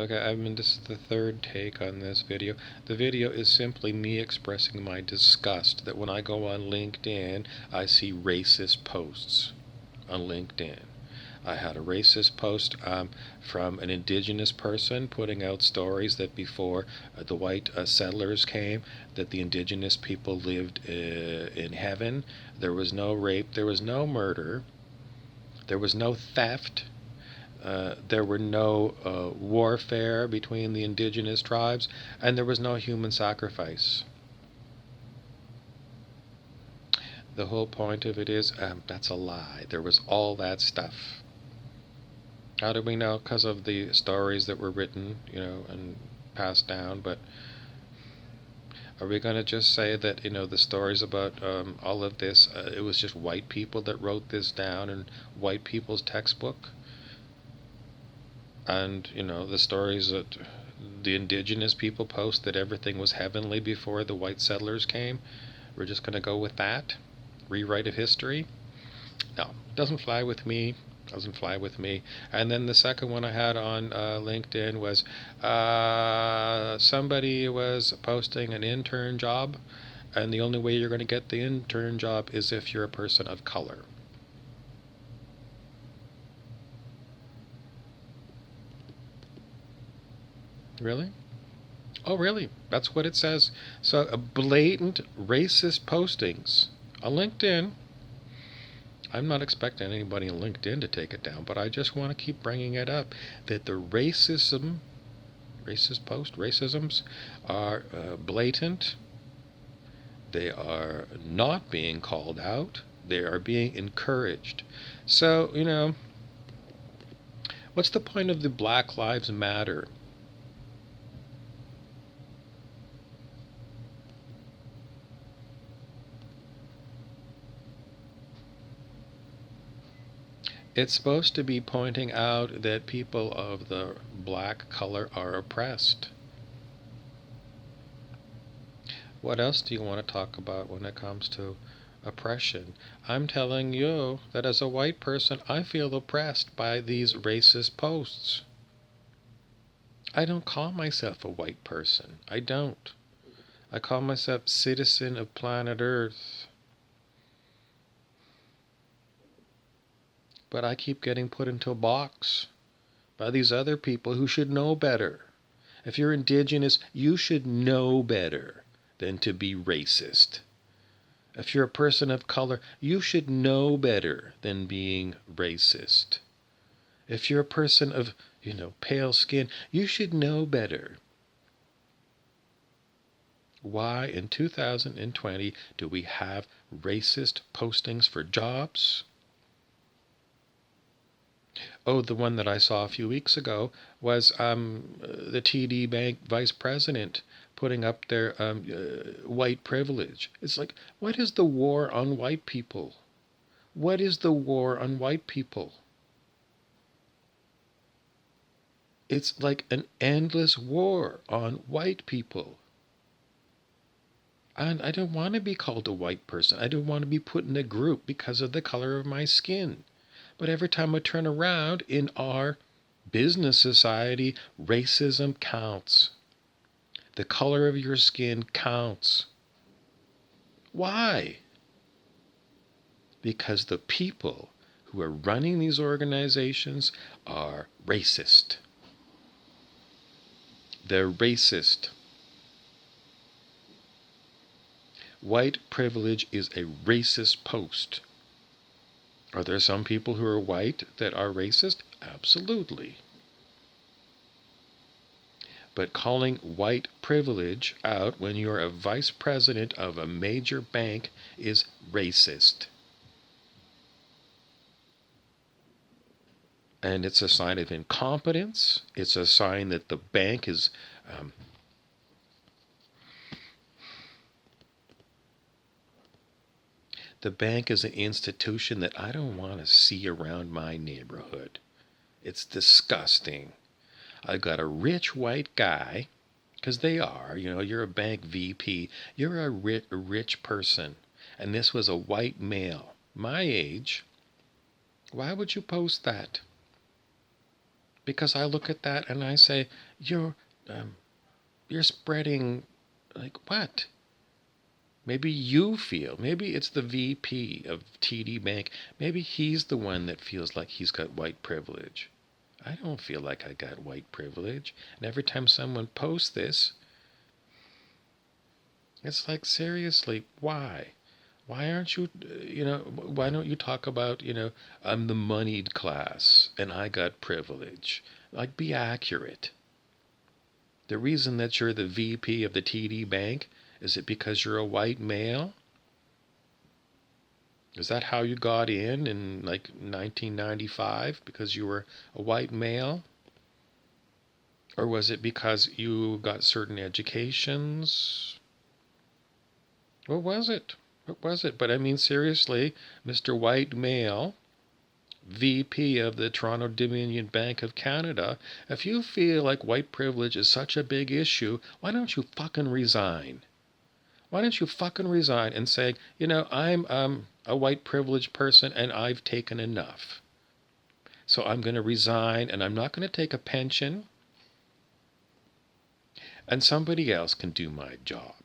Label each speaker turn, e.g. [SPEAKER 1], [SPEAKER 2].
[SPEAKER 1] Okay, I mean, this is the third take on this video. The video is simply me expressing my disgust that when I go on LinkedIn, I see racist posts on LinkedIn. I had a racist post from an indigenous person putting out stories that before the white settlers came, that the indigenous people lived in heaven. There was no rape, there was no murder, there was no theft. There were no warfare between the indigenous tribes, and there was no human sacrifice. The whole point of it is that's a lie. There was all that stuff. How do we know? Because of the stories that were written, and passed down. But are we going to just say that, the stories about all of this, it was just white people that wrote this down in white people's textbook? And, the stories that the indigenous people post that everything was heavenly before the white settlers came, we're just going to go with that? Rewrite of history? No, doesn't fly with me. Doesn't fly with me. And then the second one I had on LinkedIn was somebody was posting an intern job, and the only way you're going to get the intern job is if you're a person of color. Really? Oh, really? That's what it says. So, blatant racist postings on LinkedIn. I'm not expecting anybody on LinkedIn to take it down, but I just want to keep bringing it up that the racisms are blatant. They are not being called out. They are being encouraged. So, what's the point of the Black Lives Matter? It's supposed to be pointing out that people of the black color are oppressed. What else do you want to talk about when it comes to oppression? I'm telling you that as a white person, I feel oppressed by these racist posts. I don't call myself a white person. I don't. I call myself citizen of planet Earth. But I keep getting put into a box by these other people who should know better. If you're indigenous, you should know better than to be racist. If you're a person of color, you should know better than being racist. If you're a person of, pale skin, you should know better. Why in 2020 do we have racist postings for jobs? Oh, the one that I saw a few weeks ago was the TD Bank vice president putting up their white privilege. It's like, what is the war on white people? What is the war on white people? It's like an endless war on white people. And I don't want to be called a white person. I don't want to be put in a group because of the color of my skin. But every time I turn around in our business society, racism counts. The color of your skin counts. Why? Because the people who are running these organizations are racist. They're racist. White privilege is a racist post. Are there some people who are white that are racist? Absolutely. But calling white privilege out when you're a vice president of a major bank is racist. And it's a sign of incompetence. It's a sign that the bank is the bank is an institution that I don't want to see around my neighborhood. It's disgusting. I've got a rich white guy, because they are, you're a bank VP, you're a rich person, and this was a white male, my age. Why would you post that? Because I look at that and I say, um, you're spreading, like, what? Maybe you feel, maybe it's the VP of TD Bank, maybe he's the one that feels like he's got white privilege. I don't feel like I got white privilege. And every time someone posts this, it's like, seriously, why? Why aren't you, why don't you talk about, I'm the moneyed class and I got privilege? Like, be accurate. The reason that you're the VP of the TD Bank, is it because you're a white male? Is that how you got in like 1995? Because you were a white male? Or was it because you got certain educations? What was it? What was it? But I mean, seriously, Mr. White Male, VP of the Toronto Dominion Bank of Canada, if you feel like white privilege is such a big issue, why don't you fucking resign? Why don't you fucking resign and say, I'm a white privileged person and I've taken enough. So I'm going to resign and I'm not going to take a pension, and somebody else can do my job.